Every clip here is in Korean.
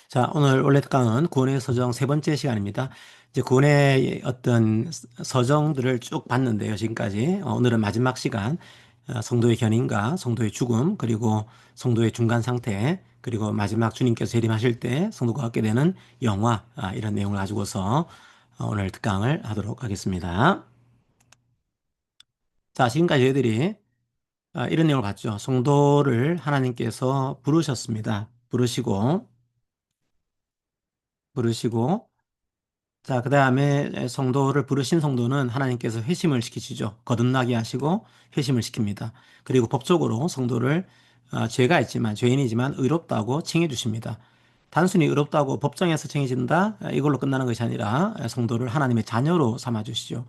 자, 오늘 원래 특강은 구원의 서정 세 번째 시간입니다. 이제 구원의 어떤 서정들을 쭉 봤는데요, 지금까지. 오늘은 마지막 시간, 성도의 견인과 성도의 죽음, 그리고 성도의 중간 상태, 그리고 마지막 주님께서 재림하실 때 성도가 갖게 되는 영화, 이런 내용을 가지고서 오늘 특강을 하도록 하겠습니다. 자, 지금까지 저희들이 이런 내용을 봤죠. 성도를 하나님께서 부르시고, 자, 그 다음에 성도를 부르신 성도는 하나님께서 회심을 시키시죠. 거듭나게 하시고 회심을 시킵니다. 그리고 법적으로 성도를 죄가 있지만, 죄인이지만 의롭다고 칭해 주십니다. 단순히 의롭다고 법정에서 칭해진다, 이걸로 끝나는 것이 아니라 성도를 하나님의 자녀로 삼아 주시죠.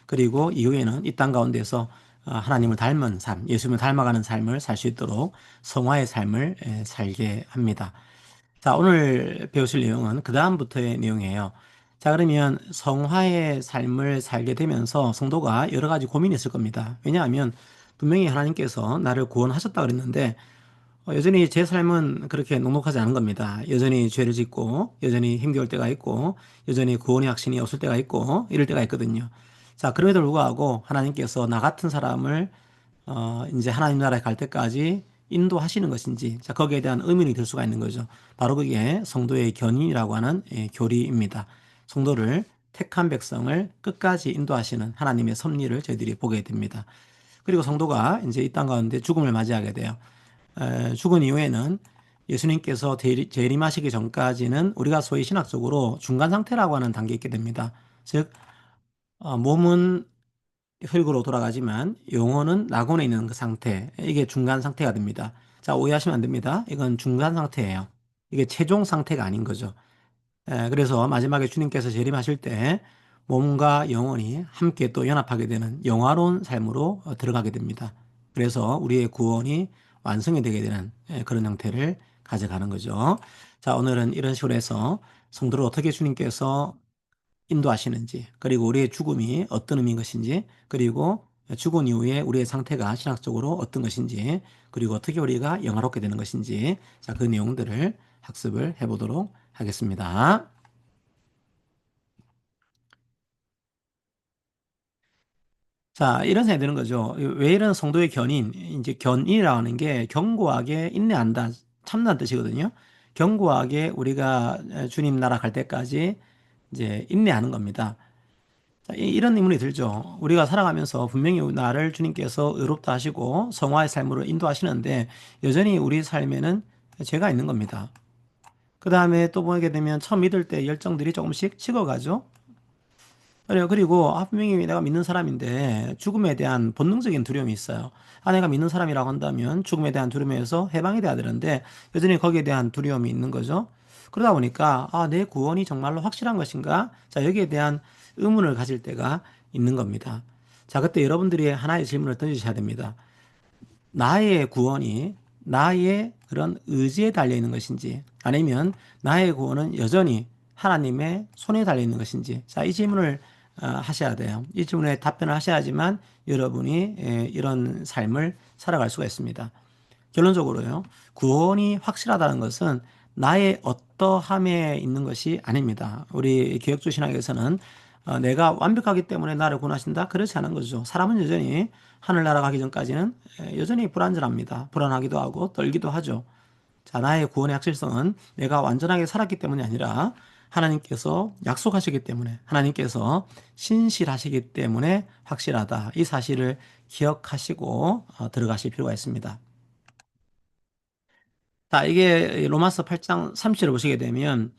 그리고 이후에는 이 땅 가운데서 하나님을 닮은 삶, 예수님을 닮아가는 삶을 살 수 있도록 성화의 삶을 살게 합니다. 자, 오늘 배우실 내용은 그 다음부터의 내용이에요. 자, 그러면 성화의 삶을 살게 되면서 성도가 여러 가지 고민이 있을 겁니다. 왜냐하면 분명히 하나님께서 나를 구원하셨다 그랬는데 여전히 제 삶은 그렇게 녹록하지 않은 겁니다. 여전히 죄를 짓고 여전히 힘겨울 때가 있고 여전히 구원의 확신이 없을 때가 있고 이럴 때가 있거든요. 자, 그럼에도 불구하고 하나님께서 나 같은 사람을 이제 하나님 나라에 갈 때까지 인도하시는 것인지, 자, 거기에 대한 의문이 들 수가 있는 거죠. 바로 그게 성도의 견인이라고 하는 교리입니다. 성도를 택한 백성을 끝까지 인도하시는 하나님의 섭리를 저희들이 보게 됩니다. 그리고 성도가 이제 이 땅 가운데 죽음을 맞이하게 돼요. 죽은 이후에는 예수님께서 재림하시기 전까지는 우리가 소위 신학적으로 중간 상태라고 하는 단계에 있게 됩니다. 즉, 몸은 흙으로 돌아가지만 영혼은 낙원에 있는 그 상태, 이게 중간 상태가 됩니다. 자, 오해하시면 안 됩니다. 이건 중간 상태예요. 이게 최종 상태가 아닌 거죠. 그래서 마지막에 주님께서 재림하실 때 몸과 영혼이 함께 또 연합하게 되는 영화로운 삶으로 들어가게 됩니다. 그래서 우리의 구원이 완성이 되게 되는 그런 형태를 가져가는 거죠. 자, 오늘은 이런 식으로 해서 성도를 어떻게 주님께서 인도하시는지, 그리고 우리의 죽음이 어떤 의미인 것인지, 그리고 죽은 이후에 우리의 상태가 신학적으로 어떤 것인지, 그리고 어떻게 우리가 영화롭게 되는 것인지, 자, 그 내용들을 학습을 해보도록 하겠습니다. 자, 이런 생각이 드는 거죠. 왜 이런 성도의 견인, 이제 견인이라는 게 견고하게 인내한다, 참는 뜻이거든요. 견고하게 우리가 주님 나라 갈 때까지 이제 인내하는 겁니다. 자, 이런 의문이 들죠. 우리가 살아가면서 분명히 나를 주님께서 의롭다 하시고 성화의 삶으로 인도하시는데 여전히 우리 삶에는 죄가 있는 겁니다. 그 다음에 또 보게 되면 처음 믿을 때 열정들이 조금씩 식어가죠. 그래요. 그리고 분명히 내가 믿는 사람인데 죽음에 대한 본능적인 두려움이 있어요. 내가 믿는 사람이라고 한다면 죽음에 대한 두려움에서 해방이 돼야 되는데 여전히 거기에 대한 두려움이 있는 거죠. 그러다 보니까 내 구원이 정말로 확실한 것인가? 자, 여기에 대한 의문을 가질 때가 있는 겁니다. 자, 그때 여러분들이 하나의 질문을 던지셔야 됩니다. 나의 구원이 나의 그런 의지에 달려 있는 것인지 아니면 나의 구원은 여전히 하나님의 손에 달려 있는 것인지, 자, 이 질문을 하셔야 돼요. 이 질문에 답변을 하셔야지만 여러분이 이런 삶을 살아갈 수가 있습니다. 결론적으로요, 구원이 확실하다는 것은 나의 어떠함에 있는 것이 아닙니다. 우리 개혁주 신학에서는 내가 완벽하기 때문에 나를 구원하신다? 그렇지 않은 거죠. 사람은 여전히 하늘나라 가기 전까지는 여전히 불안전합니다. 불안하기도 하고 떨기도 하죠. 자, 나의 구원의 확실성은 내가 완전하게 살았기 때문이 아니라 하나님께서 약속하시기 때문에, 하나님께서 신실하시기 때문에 확실하다. 이 사실을 기억하시고 들어가실 필요가 있습니다. 자, 이게 로마서 8장 30절을 보시게 되면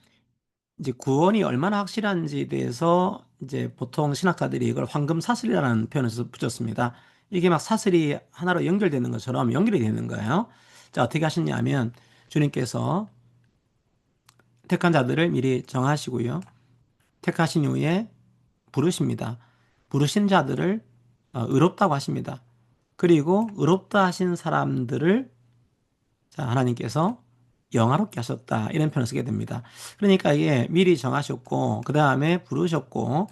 이제 구원이 얼마나 확실한지에 대해서 이제 보통 신학자들이 이걸 황금 사슬이라는 표현을 붙였습니다. 이게 막 사슬이 하나로 연결되는 것처럼 연결이 되는 거예요. 자, 어떻게 하셨냐면 주님께서 택한 자들을 미리 정하시고요. 택하신 이후에 부르십니다. 부르신 자들을 의롭다고 하십니다. 그리고 의롭다 하신 사람들을, 자, 하나님께서 영화롭게 하셨다, 이런 표현을 쓰게 됩니다. 그러니까 이게 미리 정하셨고 그 다음에 부르셨고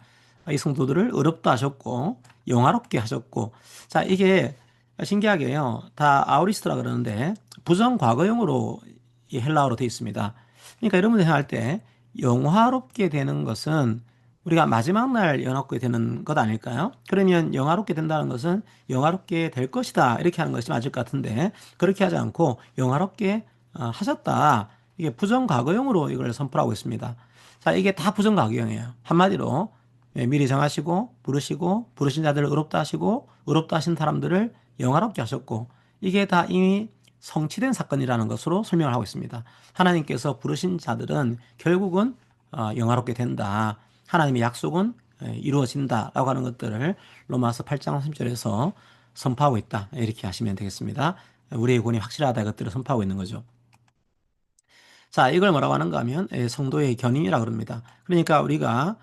이 성도들을 의롭다 하셨고 영화롭게 하셨고, 자, 이게 신기하게요, 다 아우리스트라 그러는데 부정 과거형으로 이 헬라어로 되어 있습니다. 그러니까 여러분들 생각할 때 영화롭게 되는 것은 우리가 마지막 날 영화롭게 되는 것 아닐까요? 그러면 영화롭게 된다는 것은 영화롭게 될 것이다 이렇게 하는 것이 맞을 것 같은데 그렇게 하지 않고 영화롭게 하셨다. 이게 부정과거형으로 이걸 선포하고 있습니다. 자, 이게 다 부정과거형이에요. 한마디로 미리 정하시고 부르시고 부르신 자들을 의롭다 하시고 의롭다 하신 사람들을 영화롭게 하셨고 이게 다 이미 성취된 사건이라는 것으로 설명을 하고 있습니다. 하나님께서 부르신 자들은 결국은 영화롭게 된다. 하나님의 약속은 이루어진다라고 하는 것들을 로마서 8장 3절에서 선포하고 있다. 이렇게 하시면 되겠습니다. 우리의 구원이 확실하다 이것들을 선포하고 있는 거죠. 자, 이걸 뭐라고 하는가 하면 성도의 견인이라고 그럽니다. 그러니까 우리가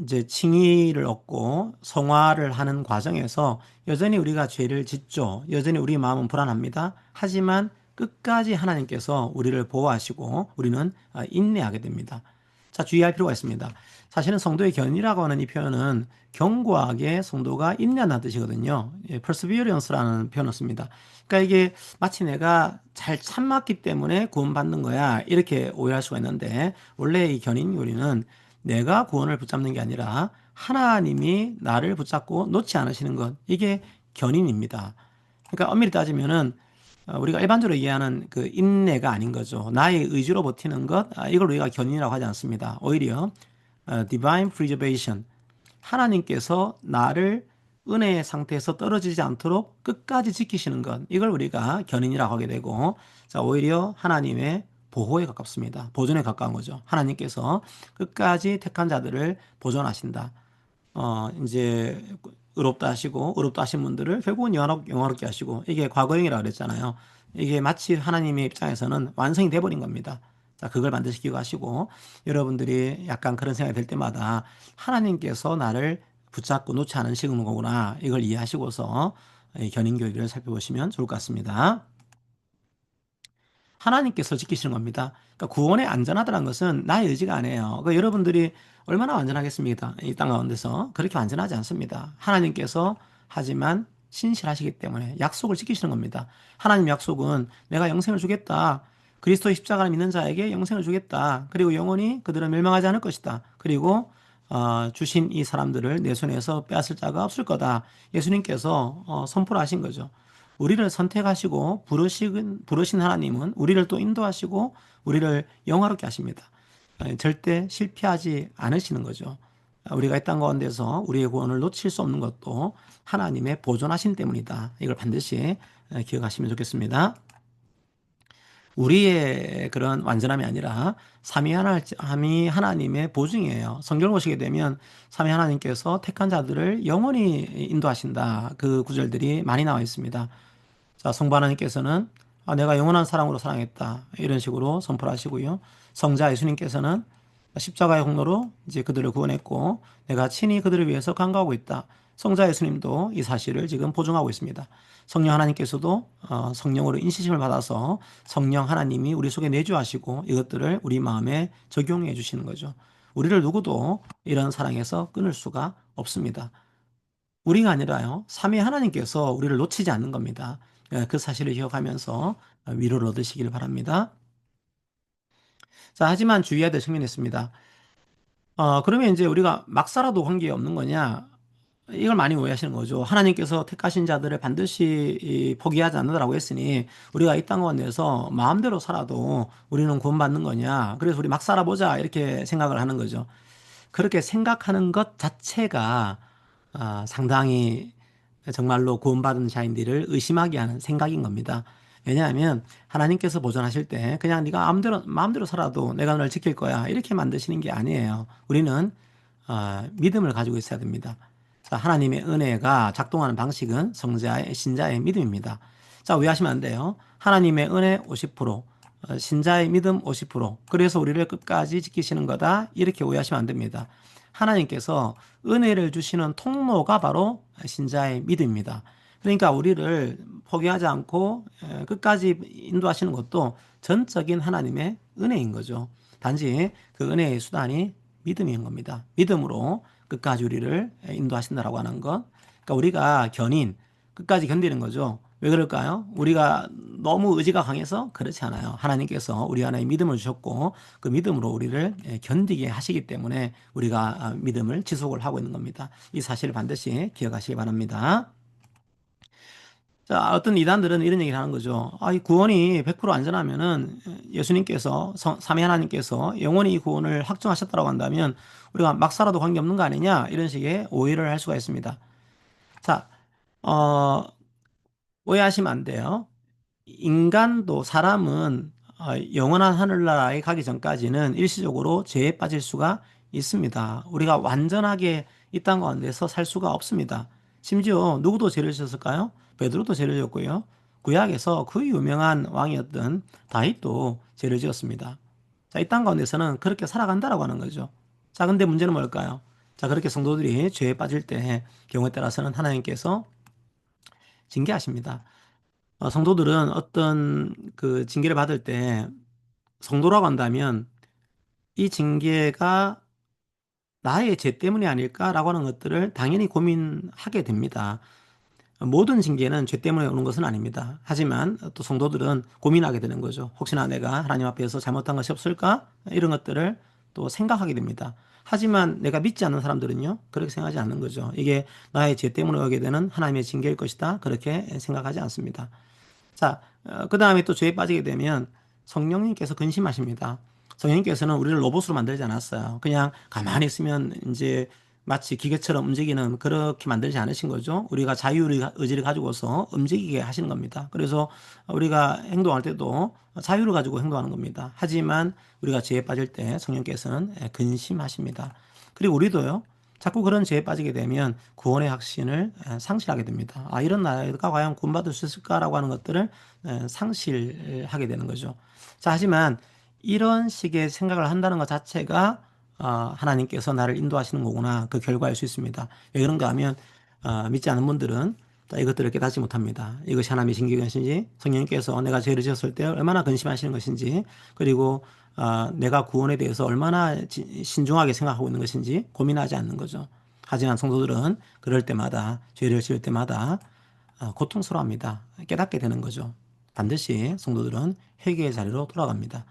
이제 칭의를 얻고 성화를 하는 과정에서 여전히 우리가 죄를 짓죠. 여전히 우리 마음은 불안합니다. 하지만 끝까지 하나님께서 우리를 보호하시고 우리는 인내하게 됩니다. 자, 주의할 필요가 있습니다. 사실은 성도의 견이라고 하는 이 표현은 견고하게 성도가 인내한다는 뜻이거든요. perseverance라는 표현을 씁니다. 그러니까 이게 마치 내가 잘 참았기 때문에 구원받는 거야 이렇게 오해할 수가 있는데 원래 이 견인 요리는 내가 구원을 붙잡는 게 아니라 하나님이 나를 붙잡고 놓지 않으시는 것 이게 견인입니다. 그러니까 엄밀히 따지면은 우리가 일반적으로 이해하는 그 인내가 아닌 거죠. 나의 의지로 버티는 것 이걸 우리가 견인이라고 하지 않습니다. 오히려 divine preservation 하나님께서 나를 은혜의 상태에서 떨어지지 않도록 끝까지 지키시는 것 이걸 우리가 견인이라고 하게 되고 자 오히려 하나님의 보호에 가깝습니다. 보존에 가까운 거죠. 하나님께서 끝까지 택한 자들을 보존하신다. 이제 의롭다 하시고 의롭다 하신 분들을 결국은 영화롭게 하시고 이게 과거형이라고 그랬잖아요. 이게 마치 하나님의 입장에서는 완성이 돼버린 겁니다. 자, 그걸 반드시 기억하시고 여러분들이 약간 그런 생각이 들 때마다 하나님께서 나를 붙잡고 놓지 않으시는 거구나. 이걸 이해하시고서 이 견인 교육을 살펴보시면 좋을 것 같습니다. 하나님께서 지키시는 겁니다. 그러니까 구원에 안전하다는 것은 나의 의지가 아니에요. 그러니까 여러분들이 얼마나 안전하겠습니까? 이 땅 가운데서. 그렇게 안전하지 않습니다. 하나님께서 하지만 신실하시기 때문에 약속을 지키시는 겁니다. 하나님 약속은 내가 영생을 주겠다. 그리스도의 십자가를 믿는 자에게 영생을 주겠다. 그리고 영원히 그들은 멸망하지 않을 것이다. 그리고 주신 이 사람들을 내 손에서 빼앗을 자가 없을 거다. 예수님께서 선포를 하신 거죠. 우리를 선택하시고 부르신 하나님은 우리를 또 인도하시고 우리를 영화롭게 하십니다. 절대 실패하지 않으시는 거죠. 우리가 이 땅 가운데서 우리의 구원을 놓칠 수 없는 것도 하나님의 보존하심 때문이다. 이걸 반드시 기억하시면 좋겠습니다. 우리의 그런 완전함이 아니라 삼위 하나님의 보증이에요. 성경을 보시게 되면 삼위 하나님께서 택한 자들을 영원히 인도하신다. 그 구절들이 많이 나와 있습니다. 자, 성부 하나님께서는 내가 영원한 사랑으로 사랑했다. 이런 식으로 선포를 하시고요. 성자 예수님께서는 십자가의 공로로 이제 그들을 구원했고 내가 친히 그들을 위해서 간구하고 있다. 성자 예수님도 이 사실을 지금 보증하고 있습니다. 성령 하나님께서도 성령으로 인시심을 받아서 성령 하나님이 우리 속에 내주하시고 이것들을 우리 마음에 적용해 주시는 거죠. 우리를 누구도 이런 사랑에서 끊을 수가 없습니다. 우리가 아니라요. 삼위 하나님께서 우리를 놓치지 않는 겁니다. 그 사실을 기억하면서 위로를 얻으시기를 바랍니다. 자, 하지만 주의해야 될 측면이 있습니다. 그러면 이제 우리가 막 살아도 관계없는 거냐? 이걸 많이 오해하시는 거죠. 하나님께서 택하신 자들을 반드시 포기하지 않는다라고 했으니 우리가 이 땅 가운데서 마음대로 살아도 우리는 구원받는 거냐? 그래서 우리 막 살아보자 이렇게 생각을 하는 거죠. 그렇게 생각하는 것 자체가 상당히 정말로 구원받은 자인들을 의심하게 하는 생각인 겁니다. 왜냐하면 하나님께서 보존하실 때 그냥 네가 마음대로 살아도 내가 너를 지킬 거야 이렇게 만드시는 게 아니에요. 우리는 믿음을 가지고 있어야 됩니다. 자, 하나님의 은혜가 작동하는 방식은 신자의 믿음입니다. 자, 오해하시면 안 돼요. 하나님의 은혜 50%, 신자의 믿음 50%. 그래서 우리를 끝까지 지키시는 거다. 이렇게 오해하시면 안 됩니다. 하나님께서 은혜를 주시는 통로가 바로 신자의 믿음입니다. 그러니까 우리를 포기하지 않고 끝까지 인도하시는 것도 전적인 하나님의 은혜인 거죠. 단지 그 은혜의 수단이 믿음인 겁니다. 믿음으로 끝까지 우리를 인도하신다라고 하는 것. 그러니까 우리가 끝까지 견디는 거죠. 왜 그럴까요? 우리가 너무 의지가 강해서 그렇지 않아요. 하나님께서 우리 안에 믿음을 주셨고 그 믿음으로 우리를 견디게 하시기 때문에 우리가 믿음을 지속을 하고 있는 겁니다. 이 사실을 반드시 기억하시기 바랍니다. 자, 어떤 이단들은 이런 얘기를 하는 거죠. 이 구원이 100% 안전하면은 예수님께서, 삼위 하나님께서 영원히 이 구원을 확정하셨다고 한다면 우리가 막 살아도 관계없는 거 아니냐? 이런 식의 오해를 할 수가 있습니다. 자, 어, 오해하시면 안 돼요. 인간도 사람은 영원한 하늘나라에 가기 전까지는 일시적으로 죄에 빠질 수가 있습니다. 우리가 완전하게 이 땅 가운데서 살 수가 없습니다. 심지어 누구도 죄를 지었을까요? 베드로도 죄를 지었고요. 구약에서 그 유명한 왕이었던 다윗도 죄를 지었습니다. 자, 이 땅 가운데서는 그렇게 살아간다라고 하는 거죠. 자, 근데 문제는 뭘까요? 자, 그렇게 성도들이 죄에 빠질 때 경우에 따라서는 하나님께서 징계하십니다. 성도들은 어떤 그 징계를 받을 때 성도라고 한다면 이 징계가 나의 죄 때문이 아닐까라고 하는 것들을 당연히 고민하게 됩니다. 모든 징계는 죄 때문에 오는 것은 아닙니다. 하지만 또 성도들은 고민하게 되는 거죠. 혹시나 내가 하나님 앞에서 잘못한 것이 없을까? 이런 것들을 또 생각하게 됩니다. 하지만 내가 믿지 않는 사람들은요, 그렇게 생각하지 않는 거죠. 이게 나의 죄 때문에 오게 되는 하나님의 징계일 것이다. 그렇게 생각하지 않습니다. 자, 그 다음에 또 죄에 빠지게 되면 성령님께서 근심하십니다. 성령님께서는 우리를 로봇으로 만들지 않았어요. 그냥 가만히 있으면 이제 마치 기계처럼 움직이는 그렇게 만들지 않으신 거죠. 우리가 자유의지를 가지고서 움직이게 하시는 겁니다. 그래서 우리가 행동할 때도 자유를 가지고 행동하는 겁니다. 하지만 우리가 죄에 빠질 때 성령께서는 근심하십니다. 그리고 우리도요. 자꾸 그런 죄에 빠지게 되면 구원의 확신을 상실하게 됩니다. 이런 나라가 과연 구원받을 수 있을까라고 하는 것들을 상실하게 되는 거죠. 자, 하지만 이런 식의 생각을 한다는 것 자체가 하나님께서 나를 인도하시는 거구나. 그 결과일 수 있습니다. 왜 그런가 하면 믿지 않는 분들은 이것들을 깨닫지 못합니다. 이것이 하나님의 신기한 것인지 성령님께서 내가 죄를 지었을 때 얼마나 근심하시는 것인지 그리고 내가 구원에 대해서 얼마나 신중하게 생각하고 있는 것인지 고민하지 않는 거죠. 하지만 성도들은 그럴 때마다 죄를 지을 때마다 고통스러워합니다. 깨닫게 되는 거죠. 반드시 성도들은 회개의 자리로 돌아갑니다.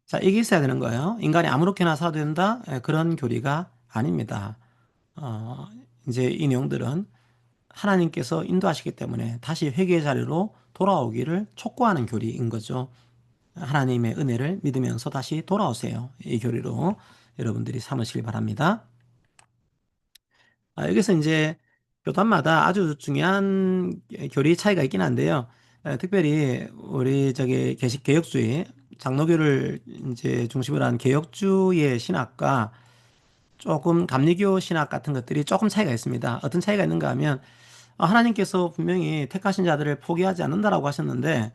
자, 이게 있어야 되는 거예요. 인간이 아무렇게나 살아도 된다? 그런 교리가 아닙니다. 어, 이제 이 내용들은 하나님께서 인도하시기 때문에 다시 회개의 자리로 돌아오기를 촉구하는 교리인 거죠. 하나님의 은혜를 믿으면서 다시 돌아오세요. 이 교리로 여러분들이 삼으시길 바랍니다. 여기서 이제 교단마다 아주 중요한 교리 차이가 있긴 한데요. 특별히 우리 저기 개혁주의 장로교를 이제 중심으로 한 개혁주의 신학과 조금 감리교 신학 같은 것들이 조금 차이가 있습니다. 어떤 차이가 있는가 하면 하나님께서 분명히 택하신 자들을 포기하지 않는다라고 하셨는데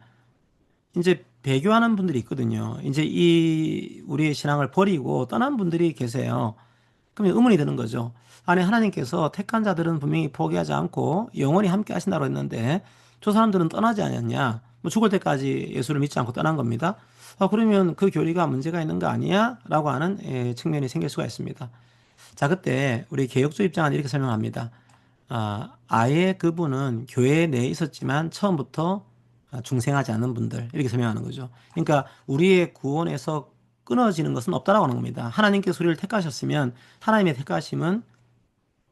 이제 배교하는 분들이 있거든요. 이제 이 우리의 신앙을 버리고 떠난 분들이 계세요. 그러면 의문이 드는 거죠. 아니, 하나님께서 택한 자들은 분명히 포기하지 않고 영원히 함께 하신다고 했는데 저 사람들은 떠나지 않았냐? 뭐 죽을 때까지 예수를 믿지 않고 떠난 겁니다. 그러면 그 교리가 문제가 있는 거 아니야? 라고 하는 측면이 생길 수가 있습니다. 자, 그때 우리 개혁주 입장은 이렇게 설명합니다. 아예 그분은 교회 내에 있었지만 처음부터 중생하지 않는 분들 이렇게 설명하는 거죠. 그러니까 우리의 구원에서 끊어지는 것은 없다라고 하는 겁니다. 하나님께서 우리를 택하셨으면 하나님의 택하심은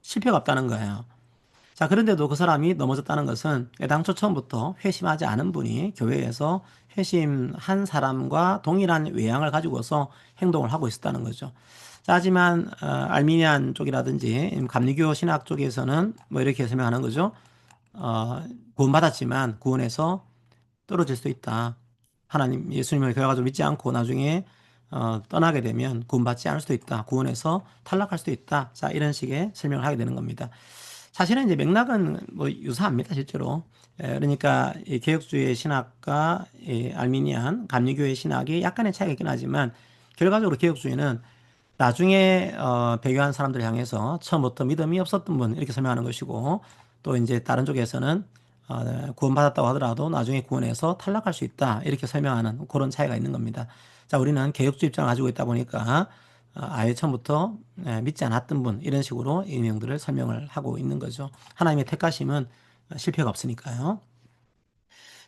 실패가 없다는 거예요. 자, 그런데도 그 사람이 넘어졌다는 것은 애당초 처음부터 회심하지 않은 분이 교회에서 회심한 사람과 동일한 외양을 가지고서 행동을 하고 있었다는 거죠. 자, 하지만 알미니안 쪽이라든지 감리교 신학 쪽에서는 뭐 이렇게 설명하는 거죠. 구원받았지만 구원에서 떨어질 수도 있다. 하나님 예수님을 교회가지고 믿지 않고 나중에 떠나게 되면 구원받지 않을 수도 있다. 구원에서 탈락할 수도 있다. 자, 이런 식의 설명을 하게 되는 겁니다. 사실은 이제 맥락은 뭐 유사합니다, 실제로. 그러니까 이 개혁주의 신학과 이 알미니안 감리교의 신학이 약간의 차이가 있긴 하지만 결과적으로 개혁주의는 나중에 배교한 사람들을 향해서 처음부터 믿음이 없었던 분 이렇게 설명하는 것이고 또 이제 다른 쪽에서는 구원받았다고 하더라도 나중에 구원해서 탈락할 수 있다 이렇게 설명하는 그런 차이가 있는 겁니다. 자, 우리는 개혁주 입장을 가지고 있다 보니까 아예 처음부터 믿지 않았던 분 이런 식으로 이 내용들을 설명을 하고 있는 거죠. 하나님의 택하심은 실패가 없으니까요.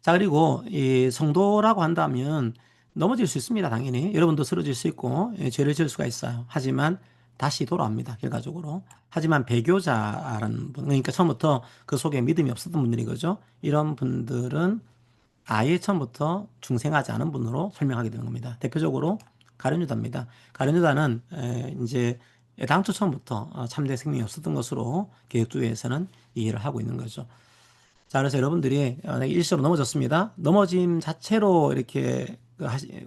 자, 그리고 이 성도라고 한다면 넘어질 수 있습니다. 당연히. 여러분도 쓰러질 수 있고, 죄를 지을 수가 있어요. 하지만 다시 돌아옵니다. 결과적으로. 하지만 배교자라는 분, 그러니까 처음부터 그 속에 믿음이 없었던 분들이 거죠. 이런 분들은 아예 처음부터 중생하지 않은 분으로 설명하게 되는 겁니다. 대표적으로 가룟유다입니다. 가룟유다는 이제 당초 처음부터 참된 생명이 없었던 것으로 개혁주의에서는 이해를 하고 있는 거죠. 자, 그래서 여러분들이 만약에 일시로 넘어졌습니다. 넘어짐 자체로 이렇게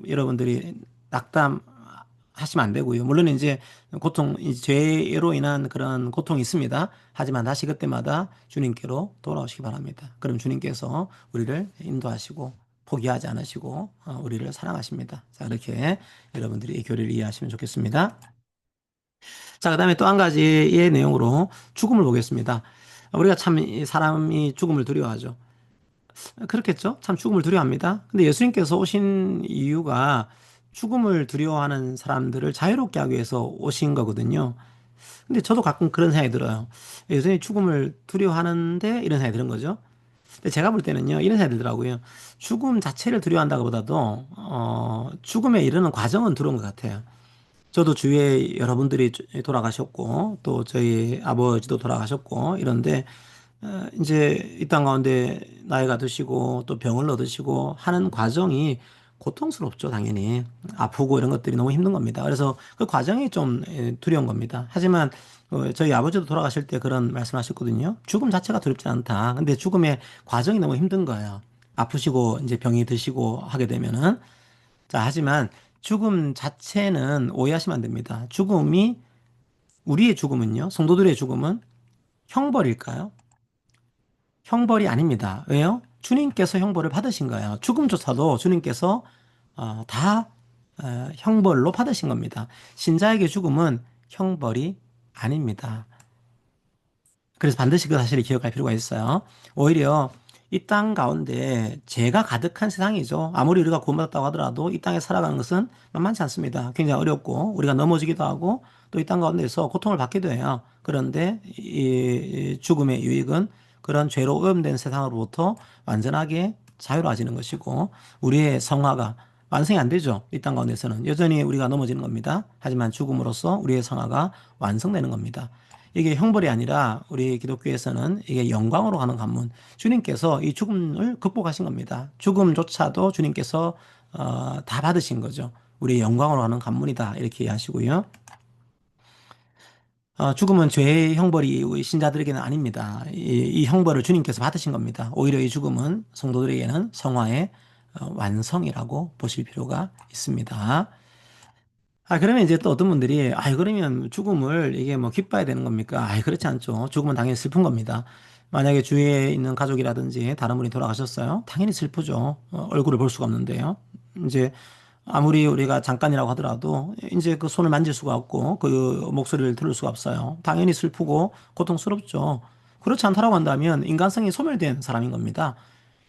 여러분들이 낙담하시면 안 되고요. 물론 이제 고통, 이 죄로 인한 그런 고통이 있습니다. 하지만 다시 그때마다 주님께로 돌아오시기 바랍니다. 그럼 주님께서 우리를 인도하시고 포기하지 않으시고 우리를 사랑하십니다. 자, 이렇게 여러분들이 이 교리를 이해하시면 좋겠습니다. 자, 그다음에 또 한 가지의 내용으로 죽음을 보겠습니다. 우리가 참 사람이 죽음을 두려워하죠. 그렇겠죠? 참 죽음을 두려워합니다. 근데 예수님께서 오신 이유가 죽음을 두려워하는 사람들을 자유롭게 하기 위해서 오신 거거든요. 근데 저도 가끔 그런 생각이 들어요. 예수님이 죽음을 두려워하는데 이런 생각이 드는 거죠. 근데 제가 볼 때는요, 이런 생각이 들더라고요. 죽음 자체를 두려워한다고 보다도, 죽음에 이르는 과정은 두려운 것 같아요. 저도 주위에 여러분들이 돌아가셨고, 또 저희 아버지도 돌아가셨고, 이런데, 이제 이 땅 가운데 나이가 드시고 또 병을 얻으시고 하는 과정이 고통스럽죠, 당연히. 아프고 이런 것들이 너무 힘든 겁니다. 그래서 그 과정이 좀 두려운 겁니다. 하지만 저희 아버지도 돌아가실 때 그런 말씀하셨거든요. 죽음 자체가 두렵지 않다. 근데 죽음의 과정이 너무 힘든 거예요. 아프시고 이제 병이 드시고 하게 되면은. 자, 하지만 죽음 자체는 오해하시면 안 됩니다. 죽음이 우리의 죽음은요, 성도들의 죽음은 형벌일까요? 형벌이 아닙니다. 왜요? 주님께서 형벌을 받으신 거예요. 죽음조차도 주님께서 다 형벌로 받으신 겁니다. 신자에게 죽음은 형벌이 아닙니다. 그래서 반드시 그 사실을 기억할 필요가 있어요. 오히려 이 땅 가운데 죄가 가득한 세상이죠. 아무리 우리가 구원받았다고 하더라도 이 땅에 살아가는 것은 만만치 않습니다. 굉장히 어렵고 우리가 넘어지기도 하고 또 이 땅 가운데서 고통을 받기도 해요. 그런데 이 죽음의 유익은 그런 죄로 오염된 세상으로부터 완전하게 자유로워지는 것이고 우리의 성화가 완성이 안 되죠. 이 땅 가운데서는 여전히 우리가 넘어지는 겁니다. 하지만 죽음으로써 우리의 성화가 완성되는 겁니다. 이게 형벌이 아니라 우리 기독교에서는 이게 영광으로 가는 관문. 주님께서 이 죽음을 극복하신 겁니다. 죽음조차도 주님께서 다 받으신 거죠. 우리 영광으로 가는 관문이다. 이렇게 이해하시고요. 죽음은 죄의 형벌이 우리 신자들에게는 아닙니다. 이 형벌을 주님께서 받으신 겁니다. 오히려 이 죽음은 성도들에게는 성화의 완성이라고 보실 필요가 있습니다. 그러면 이제 또 어떤 분들이, 그러면 죽음을 이게 뭐 기뻐해야 되는 겁니까? 그렇지 않죠. 죽음은 당연히 슬픈 겁니다. 만약에 주위에 있는 가족이라든지 다른 분이 돌아가셨어요. 당연히 슬프죠. 얼굴을 볼 수가 없는데요. 이제 아무리 우리가 잠깐이라고 하더라도 이제 그 손을 만질 수가 없고 그 목소리를 들을 수가 없어요. 당연히 슬프고 고통스럽죠. 그렇지 않다라고 한다면 인간성이 소멸된 사람인 겁니다.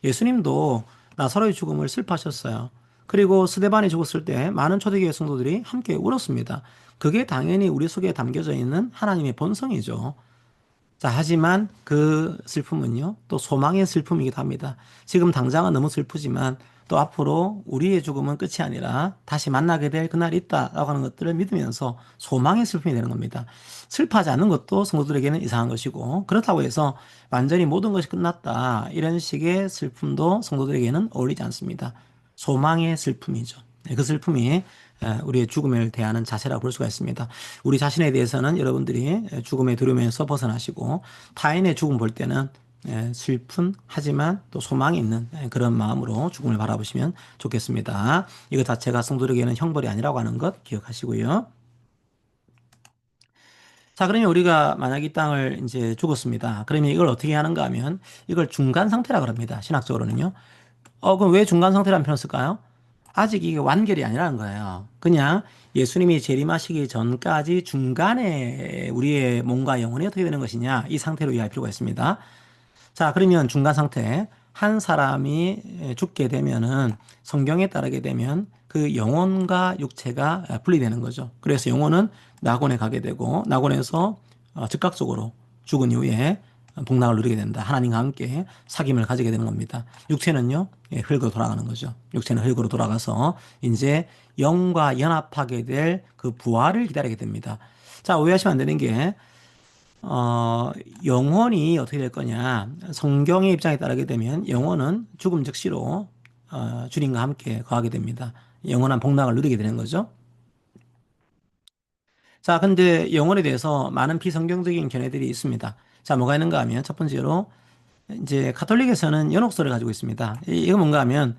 예수님도 나사로의 죽음을 슬퍼하셨어요. 그리고 스데반이 죽었을 때 많은 초대교회 성도들이 함께 울었습니다. 그게 당연히 우리 속에 담겨져 있는 하나님의 본성이죠. 자, 하지만 그 슬픔은요, 또 소망의 슬픔이기도 합니다. 지금 당장은 너무 슬프지만 또 앞으로 우리의 죽음은 끝이 아니라 다시 만나게 될 그날이 있다라고 하는 것들을 믿으면서 소망의 슬픔이 되는 겁니다. 슬퍼하지 않는 것도 성도들에게는 이상한 것이고 그렇다고 해서 완전히 모든 것이 끝났다 이런 식의 슬픔도 성도들에게는 어울리지 않습니다. 소망의 슬픔이죠. 그 슬픔이 우리의 죽음을 대하는 자세라고 볼 수가 있습니다. 우리 자신에 대해서는 여러분들이 죽음의 두려움에서 벗어나시고 타인의 죽음 볼 때는 슬픈 하지만 또 소망이 있는 그런 마음으로 죽음을 바라보시면 좋겠습니다. 이것 자체가 성도에게는 형벌이 아니라고 하는 것 기억하시고요. 자, 그러면 우리가 만약 이 땅을 이제 죽었습니다. 그러면 이걸 어떻게 하는가 하면 이걸 중간 상태라 그럽니다. 신학적으로는요. 그럼 왜 중간 상태라는 표현을 쓸까요? 아직 이게 완결이 아니라는 거예요. 그냥 예수님이 재림하시기 전까지 중간에 우리의 몸과 영혼이 어떻게 되는 것이냐, 이 상태로 이해할 필요가 있습니다. 자, 그러면 중간 상태. 한 사람이 죽게 되면은 성경에 따르게 되면 그 영혼과 육체가 분리되는 거죠. 그래서 영혼은 낙원에 가게 되고 낙원에서 즉각적으로 죽은 이후에 복락을 누리게 된다. 하나님과 함께 사귐을 가지게 되는 겁니다. 육체는요, 예, 흙으로 돌아가는 거죠. 육체는 흙으로 돌아가서 이제 영과 연합하게 될 그 부활을 기다리게 됩니다. 자, 오해하시면 안 되는 게, 어, 영혼이 어떻게 될 거냐. 성경의 입장에 따르게 되면 영혼은 죽음 즉시로 주님과 함께 거하게 됩니다. 영원한 복락을 누리게 되는 거죠. 자, 근데 영혼에 대해서 많은 비성경적인 견해들이 있습니다. 자, 뭐가 있는가 하면 첫 번째로 이제 가톨릭에서는 연옥설을 가지고 있습니다. 이거 뭔가 하면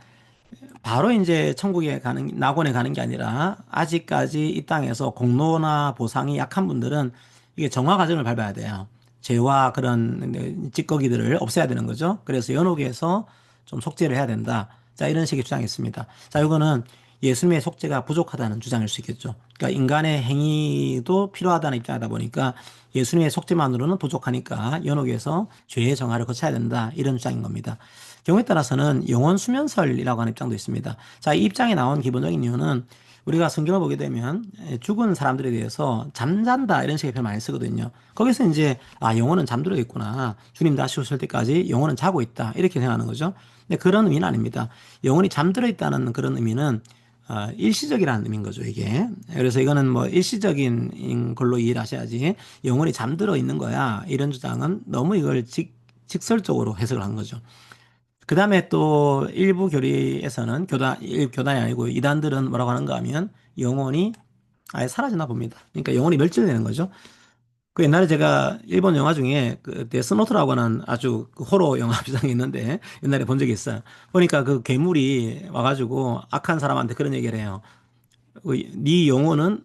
바로 이제 천국에 가는, 낙원에 가는 게 아니라 아직까지 이 땅에서 공로나 보상이 약한 분들은 이게 정화 과정을 밟아야 돼요. 죄와 그런 찌꺼기들을 없애야 되는 거죠. 그래서 연옥에서 좀 속죄를 해야 된다. 자, 이런 식의 주장이 있습니다. 자, 이거는 예수님의 속죄가 부족하다는 주장일 수 있겠죠. 그러니까 인간의 행위도 필요하다는 입장이다 보니까 예수님의 속죄만으로는 부족하니까 연옥에서 죄의 정화를 거쳐야 된다. 이런 주장인 겁니다. 경우에 따라서는 영혼 수면설이라고 하는 입장도 있습니다. 자, 이 입장에 나온 기본적인 이유는 우리가 성경을 보게 되면 죽은 사람들에 대해서 잠잔다 이런 식의 표현 많이 쓰거든요. 거기서 이제 아, 영혼은 잠들어 있구나. 주님 다시 오실 때까지 영혼은 자고 있다. 이렇게 생각하는 거죠. 근데 그런 의미는 아닙니다. 영혼이 잠들어 있다는 그런 의미는 일시적이라는 의미인 거죠, 이게. 그래서 이거는 뭐 일시적인 걸로 이해를 하셔야지 영혼이 잠들어 있는 거야. 이런 주장은 너무 이걸 직설적으로 해석을 한 거죠. 그 다음에 또 일부 교리에서는 교단이 아니고 이단들은 뭐라고 하는가 하면 영혼이 아예 사라지나 봅니다. 그러니까 영혼이 멸절되는 거죠. 그 옛날에 제가 일본 영화 중에 그 데스노트라고 하는 아주 그 호러 영화 비상이 있는데 옛날에 본 적이 있어요. 보니까 그 괴물이 와가지고 악한 사람한테 그런 얘기를 해요. 네 영혼은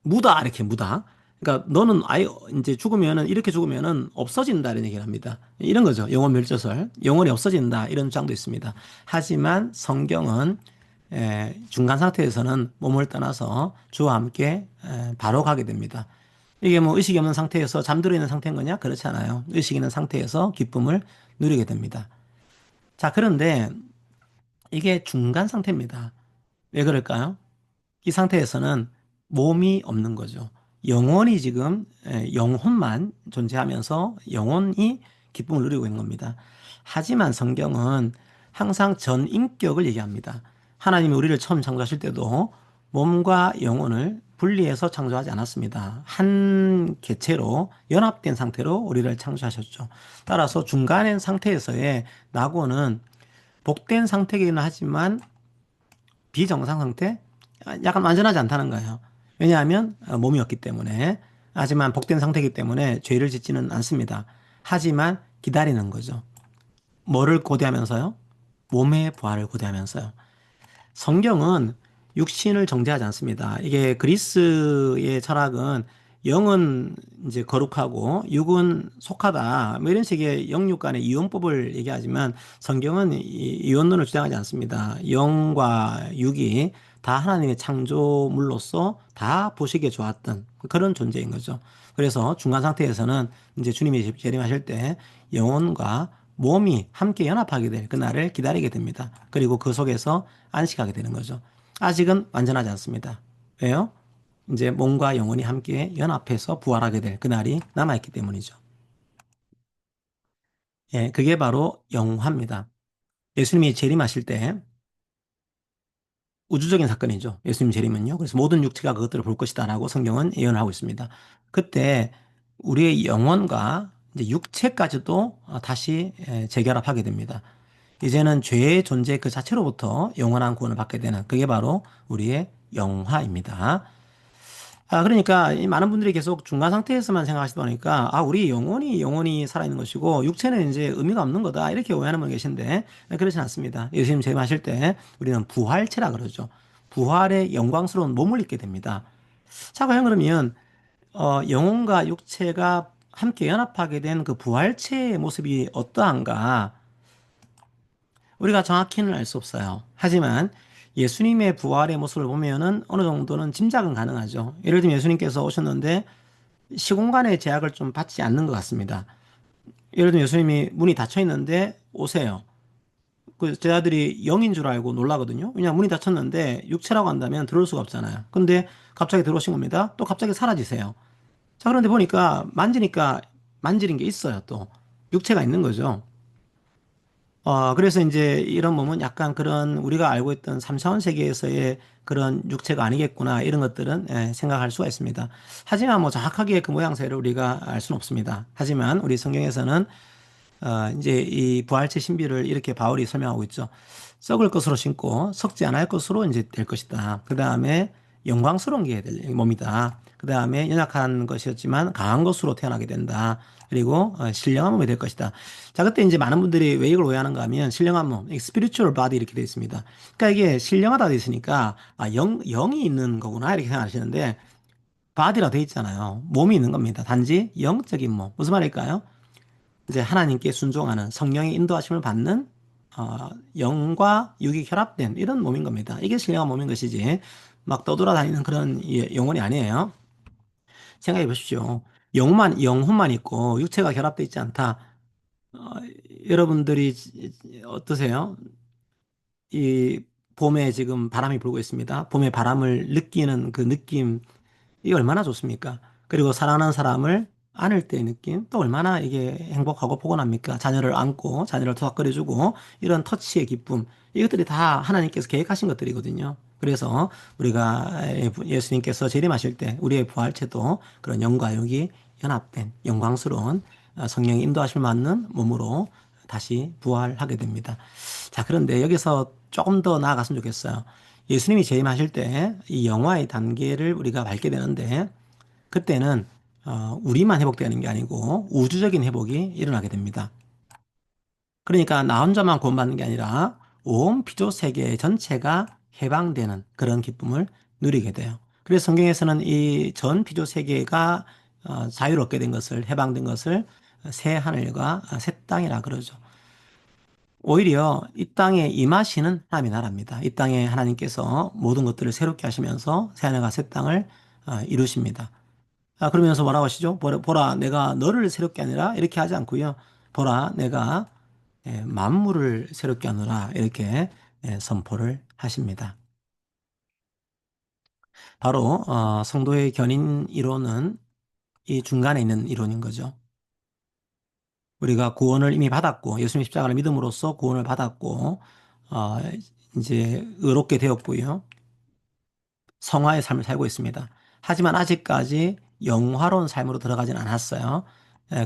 무다 이렇게 무다. 그러니까 너는 아예 이제 죽으면은 이렇게 죽으면은 없어진다 이런 얘기를 합니다. 이런 거죠. 영혼 멸절설. 영혼이 없어진다 이런 주장도 있습니다. 하지만 성경은 중간 상태에서는 몸을 떠나서 주와 함께 바로 가게 됩니다. 이게 뭐 의식이 없는 상태에서 잠들어 있는 상태인 거냐? 그렇지 않아요. 의식 있는 상태에서 기쁨을 누리게 됩니다. 자, 그런데 이게 중간 상태입니다. 왜 그럴까요? 이 상태에서는 몸이 없는 거죠. 영혼이 지금 영혼만 존재하면서 영혼이 기쁨을 누리고 있는 겁니다. 하지만 성경은 항상 전인격을 얘기합니다. 하나님이 우리를 처음 창조하실 때도 몸과 영혼을 분리해서 창조하지 않았습니다. 한 개체로 연합된 상태로 우리를 창조하셨죠. 따라서 중간의 상태에서의 낙원은 복된 상태이기는 하지만 비정상 상태? 약간 완전하지 않다는 거예요. 왜냐하면 몸이 없기 때문에. 하지만 복된 상태이기 때문에 죄를 짓지는 않습니다. 하지만 기다리는 거죠. 뭐를 고대하면서요? 몸의 부활을 고대하면서요. 성경은 육신을 정죄하지 않습니다. 이게 그리스의 철학은 영은 이제 거룩하고 육은 속하다. 뭐 이런 식의 영육 간의 이혼법을 얘기하지만 성경은 이혼론을 주장하지 않습니다. 영과 육이 다 하나님의 창조물로서 다 보시기에 좋았던 그런 존재인 거죠. 그래서 중간 상태에서는 이제 주님이 재림하실 때 영혼과 몸이 함께 연합하게 될 그날을 기다리게 됩니다. 그리고 그 속에서 안식하게 되는 거죠. 아직은 완전하지 않습니다. 왜요? 이제 몸과 영혼이 함께 연합해서 부활하게 될 그날이 남아있기 때문이죠. 예, 그게 바로 영화입니다. 예수님이 재림하실 때 우주적인 사건이죠. 예수님 재림은요. 그래서 모든 육체가 그것들을 볼 것이다라고 성경은 예언을 하고 있습니다. 그때 우리의 영혼과 이제 육체까지도 다시 재결합하게 됩니다. 이제는 죄의 존재 그 자체로부터 영원한 구원을 받게 되는 그게 바로 우리의 영화입니다. 아, 그러니까 이 많은 분들이 계속 중간 상태에서만 생각하시다 보니까 아, 우리 영혼이 살아있는 것이고 육체는 이제 의미가 없는 거다. 이렇게 오해하는 분 계신데 그렇진 않습니다. 예수님 재림하실 때 우리는 부활체라 그러죠. 부활의 영광스러운 몸을 입게 됩니다. 자, 과연 그러면 영혼과 육체가 함께 연합하게 된 그 부활체의 모습이 어떠한가? 우리가 정확히는 알 수 없어요. 하지만 예수님의 부활의 모습을 보면은 어느 정도는 짐작은 가능하죠. 예를 들면 예수님께서 오셨는데 시공간의 제약을 좀 받지 않는 것 같습니다. 예를 들면 예수님이 문이 닫혀 있는데 오세요. 그 제자들이 영인 줄 알고 놀라거든요. 왜냐하면 문이 닫혔는데 육체라고 한다면 들어올 수가 없잖아요. 근데 갑자기 들어오신 겁니다. 또 갑자기 사라지세요. 자, 그런데 보니까 만지니까 만지는 게 있어요, 또. 육체가 있는 거죠. 그래서 이제 이런 몸은 약간 그런 우리가 알고 있던 3차원 세계에서의 그런 육체가 아니겠구나, 이런 것들은 생각할 수가 있습니다. 하지만 뭐 정확하게 그 모양새를 우리가 알 수는 없습니다. 하지만 우리 성경에서는 이제 이 부활체 신비를 이렇게 바울이 설명하고 있죠. 썩을 것으로 신고 썩지 않을 것으로 이제 될 것이다. 그 다음에 영광스러운 게 될 몸이다. 그 다음에 연약한 것이었지만 강한 것으로 태어나게 된다. 그리고 신령한 몸이 될 것이다. 자, 그때 이제 많은 분들이 왜 이걸 오해하는가 하면 신령한 몸, spiritual body 이렇게 되어 있습니다. 그러니까 이게 신령하다 되어 있으니까 영이 있는 거구나 이렇게 생각하시는데 body라 되어 있잖아요. 몸이 있는 겁니다. 단지 영적인 몸. 무슨 말일까요? 이제 하나님께 순종하는 성령의 인도하심을 받는 영과 육이 결합된 이런 몸인 겁니다. 이게 신령한 몸인 것이지 막 떠돌아다니는 그런 영혼이 아니에요. 생각해 보십시오. 영혼만 있고 육체가 결합되어 있지 않다. 어, 여러분들이 어떠세요? 이 봄에 지금 바람이 불고 있습니다. 봄에 바람을 느끼는 그 느낌, 이게 얼마나 좋습니까? 그리고 사랑하는 사람을 안을 때의 느낌, 또 얼마나 이게 행복하고 포근합니까? 자녀를 안고, 자녀를 토닥거려주고, 이런 터치의 기쁨, 이것들이 다 하나님께서 계획하신 것들이거든요. 그래서 우리가 예수님께서 재림하실 때 우리의 부활체도 그런 영과 영이 연합된 영광스러운 성령의 인도하심을 받는 몸으로 다시 부활하게 됩니다. 자, 그런데 여기서 조금 더 나아갔으면 좋겠어요. 예수님이 재림하실 때 이 영화의 단계를 우리가 밟게 되는데 그때는 우리만 회복되는 게 아니고 우주적인 회복이 일어나게 됩니다. 그러니까 나 혼자만 구원받는 게 아니라 온 피조 세계 전체가 해방되는 그런 기쁨을 누리게 돼요. 그래서 성경에서는 이 전 피조 세계가 자유롭게 된 것을, 해방된 것을 새 하늘과 새 땅이라 그러죠. 오히려 이 땅에 임하시는 하나님의 나라입니다. 이 땅에 하나님께서 모든 것들을 새롭게 하시면서 새 하늘과 새 땅을 이루십니다. 그러면서 뭐라고 하시죠? 보라, 내가 너를 새롭게 하느라 이렇게 하지 않고요. 보라, 내가 만물을 새롭게 하노라 이렇게 선포를 하십니다. 바로 성도의 견인 이론은 이 중간에 있는 이론인 거죠. 우리가 구원을 이미 받았고 예수님 십자가를 믿음으로써 구원을 받았고 어, 이제 의롭게 되었고요. 성화의 삶을 살고 있습니다. 하지만 아직까지 영화로운 삶으로 들어가진 않았어요.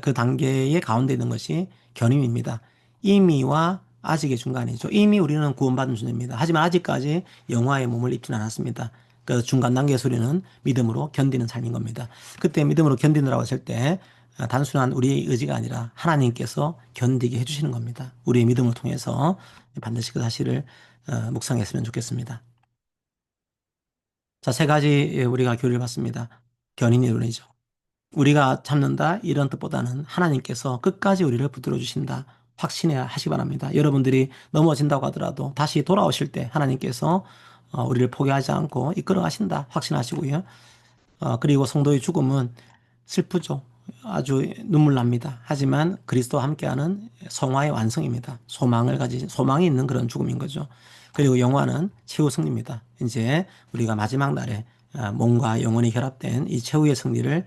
그 단계의 가운데 있는 것이 견인입니다. 이미와 아직의 중간이죠. 이미 우리는 구원받은 존재입니다. 하지만 아직까지 영화의 몸을 입지는 않았습니다. 그 중간 단계 소리는 믿음으로 견디는 삶인 겁니다. 그때 믿음으로 견디느라고 했을 때 단순한 우리의 의지가 아니라 하나님께서 견디게 해주시는 겁니다. 우리의 믿음을 통해서 반드시 그 사실을 묵상했으면 좋겠습니다. 자, 세 가지 우리가 교리를 받습니다. 견인 이론이죠. 우리가 참는다 이런 뜻보다는 하나님께서 끝까지 우리를 붙들어 주신다. 확신해야 하시기 바랍니다. 여러분들이 넘어진다고 하더라도 다시 돌아오실 때 하나님께서 우리를 포기하지 않고 이끌어 가신다. 확신하시고요. 그리고 성도의 죽음은 슬프죠. 아주 눈물 납니다. 하지만 그리스도와 함께하는 성화의 완성입니다. 소망이 있는 그런 죽음인 거죠. 그리고 영화는 최후 승리입니다. 이제 우리가 마지막 날에 몸과 영혼이 결합된 이 최후의 승리를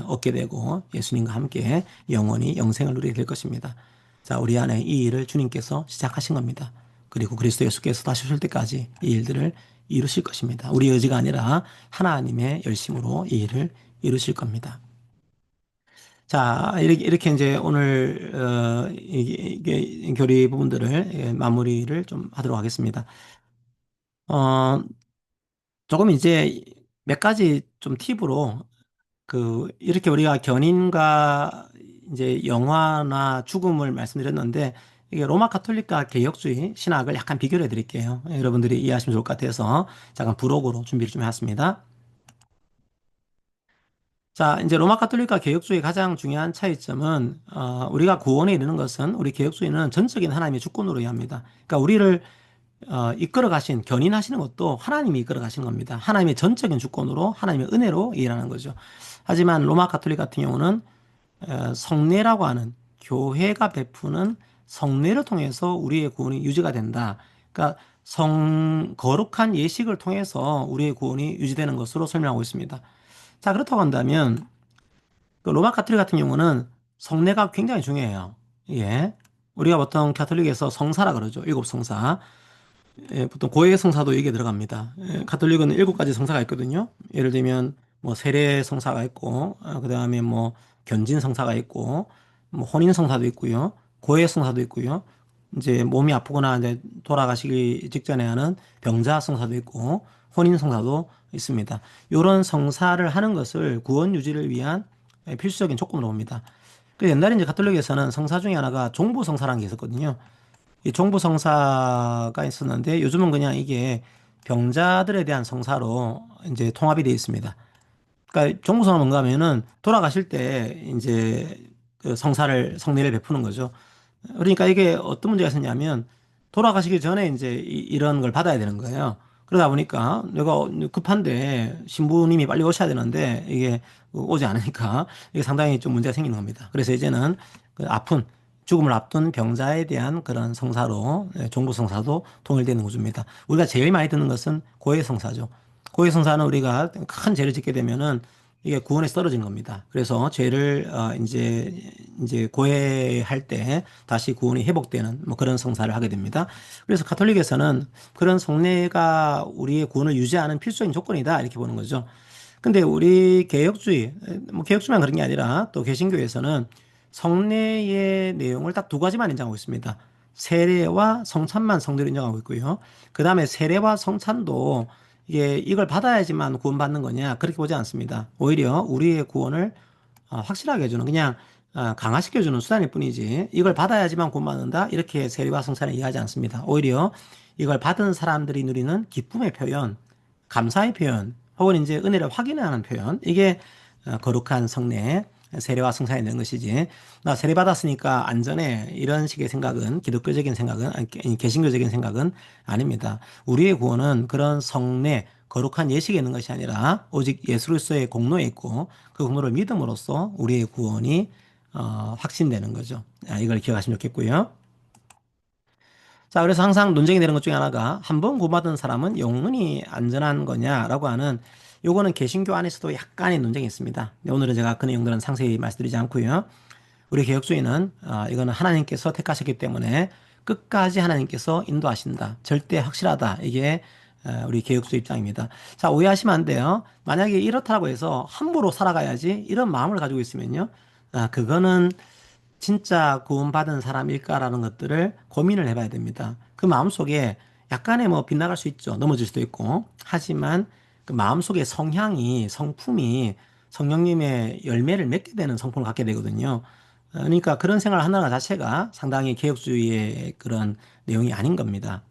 얻게 되고 예수님과 함께 영원히 영생을 누리게 될 것입니다. 자, 우리 안에 이 일을 주님께서 시작하신 겁니다. 그리고 그리스도 예수께서 다시 오실 때까지 이 일들을 이루실 것입니다. 우리의 의지가 아니라 하나님의 열심으로 이 일을 이루실 겁니다. 자, 이렇게 이제 오늘, 이게 교리 부분들을 마무리를 좀 하도록 하겠습니다. 어, 조금 이제 몇 가지 좀 팁으로 이렇게 우리가 견인과 이제 영화나 죽음을 말씀드렸는데 이게 로마 카톨릭과 개혁주의 신학을 약간 비교를 해 드릴게요. 여러분들이 이해하시면 좋을 것 같아서 잠깐 부록으로 준비를 좀 해왔습니다. 자, 이제 로마 카톨릭과 개혁주의 가장 중요한 차이점은 우리가 구원에 이르는 것은 우리 개혁주의는 전적인 하나님의 주권으로 이해합니다. 그러니까 우리를 이끌어 가신 견인하시는 것도 하나님이 이끌어 가신 겁니다. 하나님의 전적인 주권으로 하나님의 은혜로 일하는 거죠. 하지만 로마 카톨릭 같은 경우는 성례라고 하는 교회가 베푸는 성례를 통해서 우리의 구원이 유지가 된다. 그러니까 거룩한 예식을 통해서 우리의 구원이 유지되는 것으로 설명하고 있습니다. 자, 그렇다고 한다면 그 로마 카톨릭 같은 경우는 성례가 굉장히 중요해요. 예. 우리가 보통 가톨릭에서 성사라 그러죠. 일곱 성사. 예, 보통 고해 성사도 여기에 들어갑니다. 예, 가톨릭은 일곱 가지 성사가 있거든요. 예를 들면 뭐 세례 성사가 있고, 그다음에 뭐 견진 성사가 있고, 뭐 혼인 성사도 있고요. 고해 성사도 있고요. 이제 몸이 아프거나 이제 돌아가시기 직전에 하는 병자 성사도 있고, 혼인 성사도 있습니다. 이런 성사를 하는 것을 구원 유지를 위한 필수적인 조건으로 봅니다. 그 옛날에 이제 가톨릭에서는 성사 중에 하나가 종부 성사라는 게 있었거든요. 이 종부 성사가 있었는데 요즘은 그냥 이게 병자들에 대한 성사로 이제 통합이 되어 있습니다. 그러니까 종부 성사는 뭔가 하면은 돌아가실 때 이제 그 성사를 성례를 베푸는 거죠. 그러니까 이게 어떤 문제가 있었냐면 돌아가시기 전에 이제 이런 걸 받아야 되는 거예요. 그러다 보니까 내가 급한데 신부님이 빨리 오셔야 되는데 이게 오지 않으니까 이게 상당히 좀 문제가 생기는 겁니다. 그래서 이제는 그 아픈 죽음을 앞둔 병자에 대한 그런 성사로 종부 성사도 통일되는 구조입니다. 우리가 제일 많이 듣는 것은 고해 성사죠. 고해 성사는 우리가 큰 죄를 짓게 되면은 이게 구원에서 떨어진 겁니다. 그래서 죄를 이제 고해할 때 다시 구원이 회복되는 뭐 그런 성사를 하게 됩니다. 그래서 가톨릭에서는 그런 성례가 우리의 구원을 유지하는 필수적인 조건이다 이렇게 보는 거죠. 근데 우리 개혁주의, 뭐 개혁주의만 그런 게 아니라 또 개신교에서는 성례의 내용을 딱 두 가지만 인정하고 있습니다. 세례와 성찬만 성례로 인정하고 있고요. 그 다음에 세례와 성찬도 이게 이걸 받아야지만 구원받는 거냐 그렇게 보지 않습니다. 오히려 우리의 구원을 확실하게 해주는 그냥 강화시켜주는 수단일 뿐이지 이걸 받아야지만 구원받는다 이렇게 세례와 성찬을 이해하지 않습니다. 오히려 이걸 받은 사람들이 누리는 기쁨의 표현, 감사의 표현, 혹은 이제 은혜를 확인하는 표현 이게 거룩한 성례 세례와 성찬이 되는 것이지 나 세례 받았으니까 안전해 이런 식의 생각은 기독교적인 생각은 아니, 개신교적인 생각은 아닙니다. 우리의 구원은 그런 성례 거룩한 예식에 있는 것이 아니라 오직 예수 그리스도의 공로에 있고 그 공로를 믿음으로써 우리의 구원이 확신되는 거죠. 이걸 기억하시면 좋겠고요. 자, 그래서 항상 논쟁이 되는 것 중에 하나가 한 번 구원받은 사람은 영원히 안전한 거냐라고 하는 요거는 개신교 안에서도 약간의 논쟁이 있습니다. 오늘은 제가 그 내용들은 상세히 말씀드리지 않고요. 우리 개혁주의는 이거는 하나님께서 택하셨기 때문에 끝까지 하나님께서 인도하신다. 절대 확실하다. 이게 우리 개혁주의 입장입니다. 자, 오해하시면 안 돼요. 만약에 이렇다고 해서 함부로 살아가야지 이런 마음을 가지고 있으면요. 그거는 진짜 구원받은 사람일까라는 것들을 고민을 해봐야 됩니다. 그 마음속에 약간의 뭐 빗나갈 수 있죠. 넘어질 수도 있고. 하지만 그 마음속의 성향이, 성품이 성령님의 열매를 맺게 되는 성품을 갖게 되거든요. 그러니까 그런 생활을 한다는 것 자체가 상당히 개혁주의의 그런 내용이 아닌 겁니다.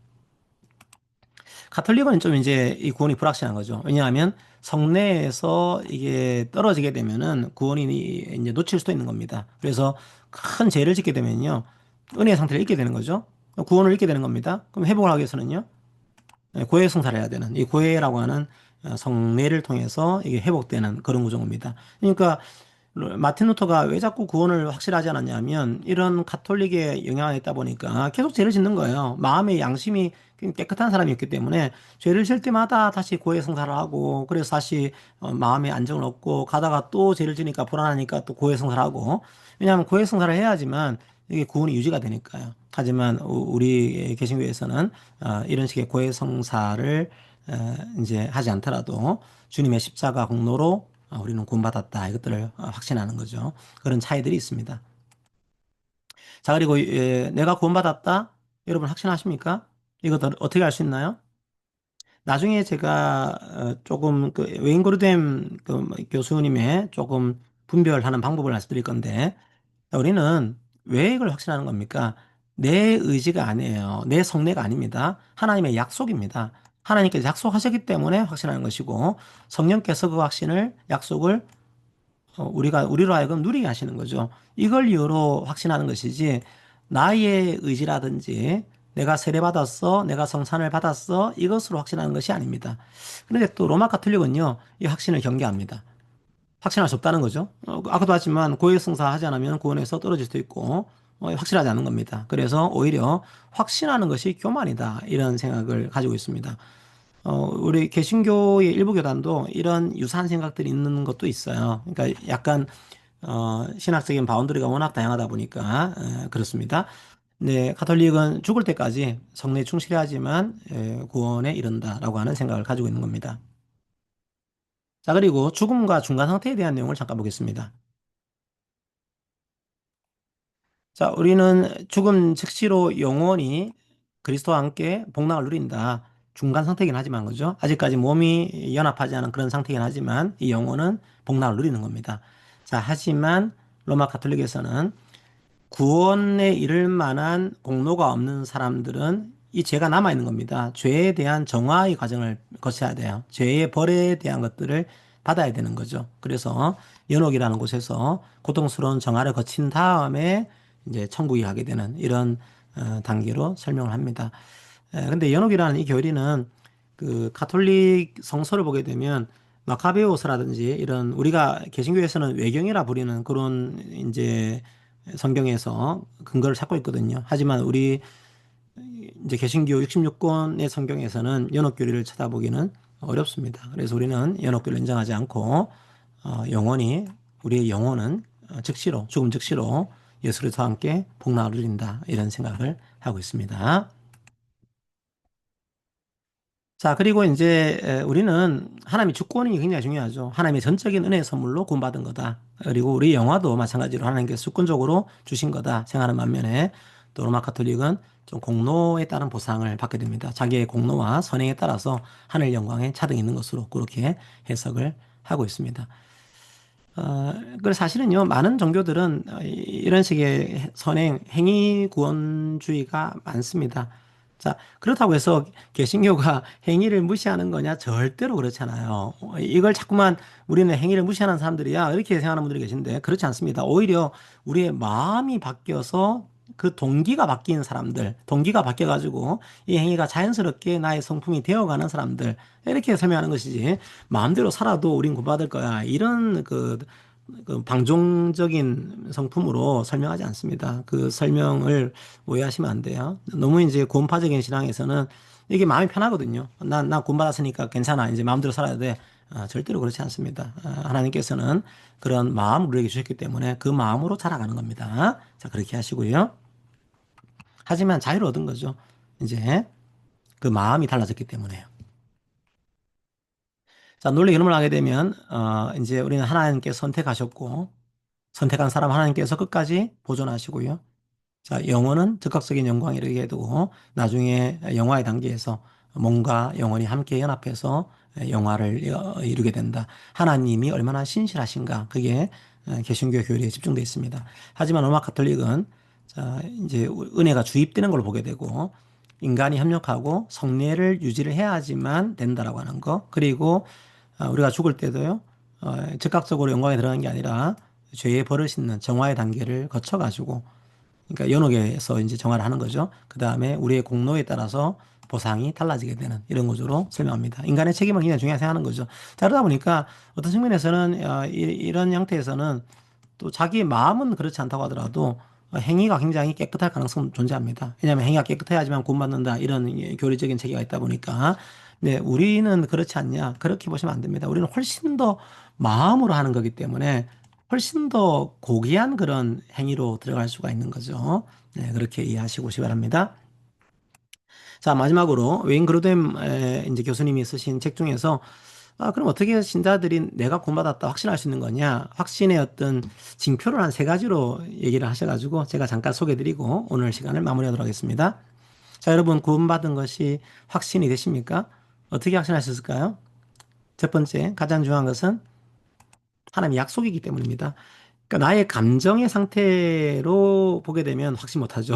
가톨릭은 좀 이제 이 구원이 불확실한 거죠. 왜냐하면 성례에서 이게 떨어지게 되면은 구원이 이제 놓칠 수도 있는 겁니다. 그래서 큰 죄를 짓게 되면요. 은혜의 상태를 잃게 되는 거죠. 구원을 잃게 되는 겁니다. 그럼 회복을 하기 위해서는요. 고해 성사를 해야 되는 이 고해라고 하는 성례를 통해서 이게 회복되는 그런 구조입니다. 그러니까 마틴 루터가 왜 자꾸 구원을 확실하지 않았냐면 이런 가톨릭의 영향이 있다 보니까 계속 죄를 짓는 거예요. 마음의 양심이 깨끗한 사람이었기 때문에 죄를 질 때마다 다시 고해 성사를 하고 그래서 다시 마음의 안정을 얻고 가다가 또 죄를 지니까 불안하니까 또 고해 성사를 하고 왜냐하면 고해 성사를 해야지만 이게 구원이 유지가 되니까요. 하지만 우리 개신교에서는 이런 식의 고해 성사를 이제 하지 않더라도 주님의 십자가 공로로 우리는 구원받았다. 이것들을 확신하는 거죠. 그런 차이들이 있습니다. 자, 그리고 내가 구원받았다. 여러분 확신하십니까? 이거 어떻게 알 수 있나요? 나중에 제가 조금 그 웨인 고르뎀 그 교수님의 조금 분별하는 방법을 말씀드릴 건데 우리는 왜 이걸 확신하는 겁니까? 내 의지가 아니에요. 내 성례가 아닙니다. 하나님의 약속입니다. 하나님께서 약속하셨기 때문에 확신하는 것이고 성령께서 그 확신을 약속을 우리로 하여금 누리게 하시는 거죠. 이걸 이유로 확신하는 것이지 나의 의지라든지 내가 세례받았어, 내가 성찬을 받았어 이것으로 확신하는 것이 아닙니다. 그런데 또 로마 가톨릭은요 이 확신을 경계합니다. 확신할 수 없다는 거죠. 아까도 하지만 고해성사 하지 않으면 구원에서 떨어질 수도 있고 확실하지 않은 겁니다. 그래서 오히려 확신하는 것이 교만이다 이런 생각을 가지고 있습니다. 우리 개신교의 일부 교단도 이런 유사한 생각들이 있는 것도 있어요. 그러니까 약간 신학적인 바운더리가 워낙 다양하다 보니까 그렇습니다. 네, 카톨릭은 죽을 때까지 성례에 충실해야지만 구원에 이른다라고 하는 생각을 가지고 있는 겁니다. 자, 그리고 죽음과 중간 상태에 대한 내용을 잠깐 보겠습니다. 자, 우리는 죽음 즉시로 영원히 그리스도와 함께 복락을 누린다. 중간 상태이긴 하지만, 그죠? 아직까지 몸이 연합하지 않은 그런 상태이긴 하지만, 이 영혼은 복락을 누리는 겁니다. 자, 하지만 로마 가톨릭에서는 구원에 이를 만한 공로가 없는 사람들은 이 죄가 남아있는 겁니다. 죄에 대한 정화의 과정을 거쳐야 돼요. 죄의 벌에 대한 것들을 받아야 되는 거죠. 그래서 연옥이라는 곳에서 고통스러운 정화를 거친 다음에 이제 천국에 가게 되는 이런 단계로 설명을 합니다. 근데 연옥이라는 이 교리는 그 가톨릭 성서를 보게 되면 마카베오서라든지 이런 우리가 개신교에서는 외경이라 부리는 그런 이제 성경에서 근거를 찾고 있거든요. 하지만 우리 이제 개신교 66권의 성경에서는 연옥교리를 찾아보기는 어렵습니다. 그래서 우리는 연옥교를 인정하지 않고 영원히 우리의 영혼은 즉시로 죽음 즉시로 예수 그리스도와 함께 복락을 누린다 이런 생각을 하고 있습니다. 자, 그리고 이제 우리는 하나님의 주권이 굉장히 중요하죠. 하나님의 전적인 은혜의 선물로 구원받은 거다. 그리고 우리 영화도 마찬가지로 하나님께서 주권적으로 주신 거다 생각하는 반면에 또 로마 카톨릭은 좀 공로에 따른 보상을 받게 됩니다. 자기의 공로와 선행에 따라서 하늘 영광에 차등이 있는 것으로 그렇게 해석을 하고 있습니다. 그래서 사실은요, 많은 종교들은 이런 식의 선행, 행위 구원주의가 많습니다. 자, 그렇다고 해서 개신교가 행위를 무시하는 거냐? 절대로 그렇잖아요. 이걸 자꾸만 우리는 행위를 무시하는 사람들이야. 이렇게 생각하는 분들이 계신데, 그렇지 않습니다. 오히려 우리의 마음이 바뀌어서 그 동기가 바뀐 사람들, 동기가 바뀌어가지고 이 행위가 자연스럽게 나의 성품이 되어가는 사람들, 이렇게 설명하는 것이지, 마음대로 살아도 우린 구받을 거야. 이런 그 방종적인 성품으로 설명하지 않습니다. 그 설명을 오해하시면 안 돼요. 너무 이제 구원파적인 신앙에서는 이게 마음이 편하거든요. 난 구원받았으니까 괜찮아. 이제 마음대로 살아야 돼. 절대로 그렇지 않습니다. 하나님께서는 그런 마음을 우리에게 주셨기 때문에 그 마음으로 자라가는 겁니다. 자, 그렇게 하시고요. 하지만 자유를 얻은 거죠. 이제 그 마음이 달라졌기 때문에요. 자, 논리 이론을 하게 되면, 이제 우리는 하나님께 선택하셨고, 선택한 사람 하나님께서 끝까지 보존하시고요. 자, 영혼은 즉각적인 영광에 이르게 되고, 나중에 영화의 단계에서 몸과 영혼이 함께 연합해서 영화를 이루게 된다. 하나님이 얼마나 신실하신가. 그게 개신교 교리에 집중되어 있습니다. 하지만 로마 가톨릭은 자, 이제 은혜가 주입되는 걸 보게 되고, 인간이 협력하고 성례를 유지를 해야지만 된다라고 하는 거. 그리고 우리가 죽을 때도요, 즉각적으로 영광에 들어가는 게 아니라 죄의 벌을 씻는 정화의 단계를 거쳐가지고, 그러니까 연옥에서 이제 정화를 하는 거죠. 그 다음에 우리의 공로에 따라서 보상이 달라지게 되는 이런 구조로 설명합니다. 인간의 책임을 굉장히 중요하게 생각하는 거죠. 자, 그러다 보니까 어떤 측면에서는 이런 형태에서는 또 자기의 마음은 그렇지 않다고 하더라도 행위가 굉장히 깨끗할 가능성은 존재합니다. 왜냐하면 행위가 깨끗해야지만 구원받는다 이런 교리적인 체계가 있다 보니까 네, 우리는 그렇지 않냐 그렇게 보시면 안 됩니다. 우리는 훨씬 더 마음으로 하는 거기 때문에 훨씬 더 고귀한 그런 행위로 들어갈 수가 있는 거죠. 네, 그렇게 이해하시고 시 바랍니다. 자, 마지막으로 웨인 그루뎀 이제 교수님이 쓰신 책 중에서 그럼 어떻게 신자들이 내가 구원받았다 확신할 수 있는 거냐? 확신의 어떤 징표를 한 세 가지로 얘기를 하셔가지고 제가 잠깐 소개해드리고 오늘 시간을 마무리하도록 하겠습니다. 자, 여러분 구원받은 것이 확신이 되십니까? 어떻게 확신할 수 있을까요? 첫 번째, 가장 중요한 것은 하나님의 약속이기 때문입니다. 그러니까 나의 감정의 상태로 보게 되면 확신 못하죠.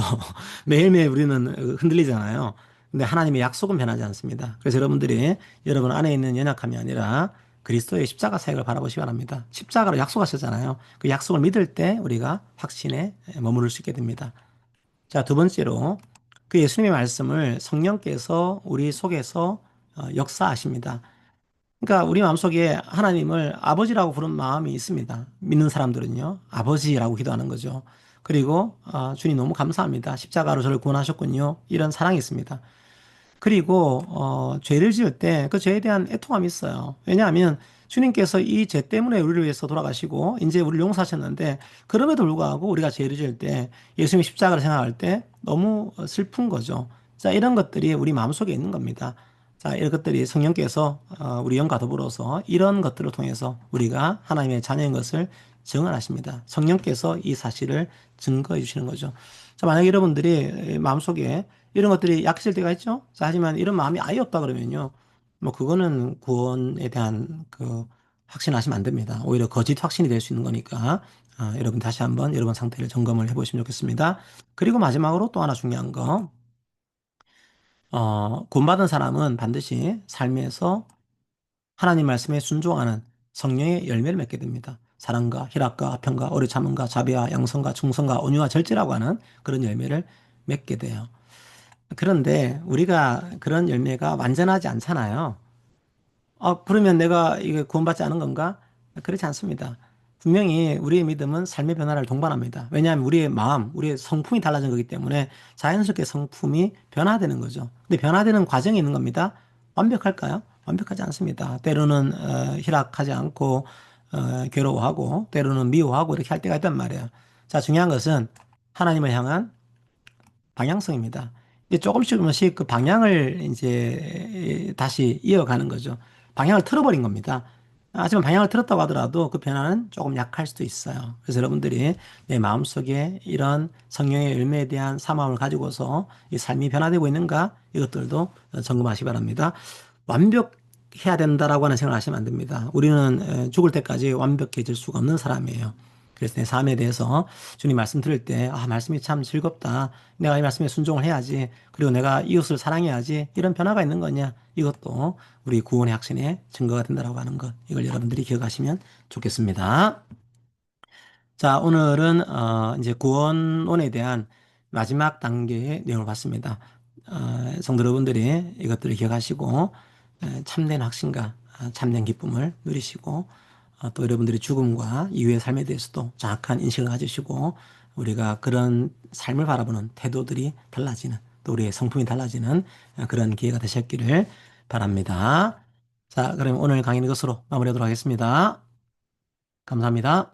매일매일 우리는 흔들리잖아요. 근데 하나님의 약속은 변하지 않습니다. 그래서 여러분들이 여러분 안에 있는 연약함이 아니라 그리스도의 십자가 사역을 바라보시기 바랍니다. 십자가로 약속하셨잖아요. 그 약속을 믿을 때 우리가 확신에 머무를 수 있게 됩니다. 자, 두 번째로 그 예수님의 말씀을 성령께서 우리 속에서 역사하십니다. 그러니까 우리 마음속에 하나님을 아버지라고 부른 마음이 있습니다. 믿는 사람들은요. 아버지라고 기도하는 거죠. 그리고 주님 너무 감사합니다. 십자가로 저를 구원하셨군요. 이런 사랑이 있습니다. 그리고 죄를 지을 때 그 죄에 대한 애통함이 있어요. 왜냐하면 주님께서 이 죄 때문에 우리를 위해서 돌아가시고 이제 우리를 용서하셨는데 그럼에도 불구하고 우리가 죄를 지을 때 예수님의 십자가를 생각할 때 너무 슬픈 거죠. 자, 이런 것들이 우리 마음속에 있는 겁니다. 자, 이런 것들이 성령께서 우리 영과 더불어서 이런 것들을 통해서 우리가 하나님의 자녀인 것을 증언하십니다. 성령께서 이 사실을 증거해 주시는 거죠. 자, 만약에 여러분들이 마음속에 이런 것들이 약해질 때가 있죠. 자, 하지만 이런 마음이 아예 없다 그러면요. 뭐 그거는 구원에 대한 그 확신하시면 안 됩니다. 오히려 거짓 확신이 될 수 있는 거니까 여러분 다시 한번 여러분 상태를 점검을 해보시면 좋겠습니다. 그리고 마지막으로 또 하나 중요한 거, 구원받은 사람은 반드시 삶에서 하나님 말씀에 순종하는 성령의 열매를 맺게 됩니다. 사랑과 희락과 평과 오래 참음과 자비와 양성과 충성과 온유와 절제라고 하는 그런 열매를 맺게 돼요. 그런데 우리가 그런 열매가 완전하지 않잖아요. 그러면 내가 이게 구원받지 않은 건가? 그렇지 않습니다. 분명히 우리의 믿음은 삶의 변화를 동반합니다. 왜냐하면 우리의 마음, 우리의 성품이 달라진 거기 때문에 자연스럽게 성품이 변화되는 거죠. 근데 변화되는 과정이 있는 겁니다. 완벽할까요? 완벽하지 않습니다. 때로는 희락하지 않고 괴로워하고 때로는 미워하고 이렇게 할 때가 있단 말이에요. 자, 중요한 것은 하나님을 향한 방향성입니다. 이제 조금씩 그 방향을 이제 다시 이어가는 거죠. 방향을 틀어버린 겁니다. 하지만 방향을 틀었다고 하더라도 그 변화는 조금 약할 수도 있어요. 그래서 여러분들이 내 마음속에 이런 성령의 열매에 대한 사모함을 가지고서 이 삶이 변화되고 있는가 이것들도 점검하시기 바랍니다. 완벽해야 된다라고 하는 생각을 하시면 안 됩니다. 우리는 죽을 때까지 완벽해질 수가 없는 사람이에요. 그래서 내 삶에 대해서 주님 말씀 들을 때, 말씀이 참 즐겁다. 내가 이 말씀에 순종을 해야지. 그리고 내가 이웃을 사랑해야지. 이런 변화가 있는 거냐. 이것도 우리 구원의 확신의 증거가 된다라고 하는 것. 이걸 여러분들이 기억하시면 좋겠습니다. 자, 오늘은 이제 구원론에 대한 마지막 단계의 내용을 봤습니다. 성도 여러분들이 이것들을 기억하시고 참된 확신과 참된 기쁨을 누리시고 또 여러분들이 죽음과 이후의 삶에 대해서도 정확한 인식을 가지시고 우리가 그런 삶을 바라보는 태도들이 달라지는 또 우리의 성품이 달라지는 그런 기회가 되셨기를 바랍니다. 자, 그럼 오늘 강의는 이것으로 마무리하도록 하겠습니다. 감사합니다.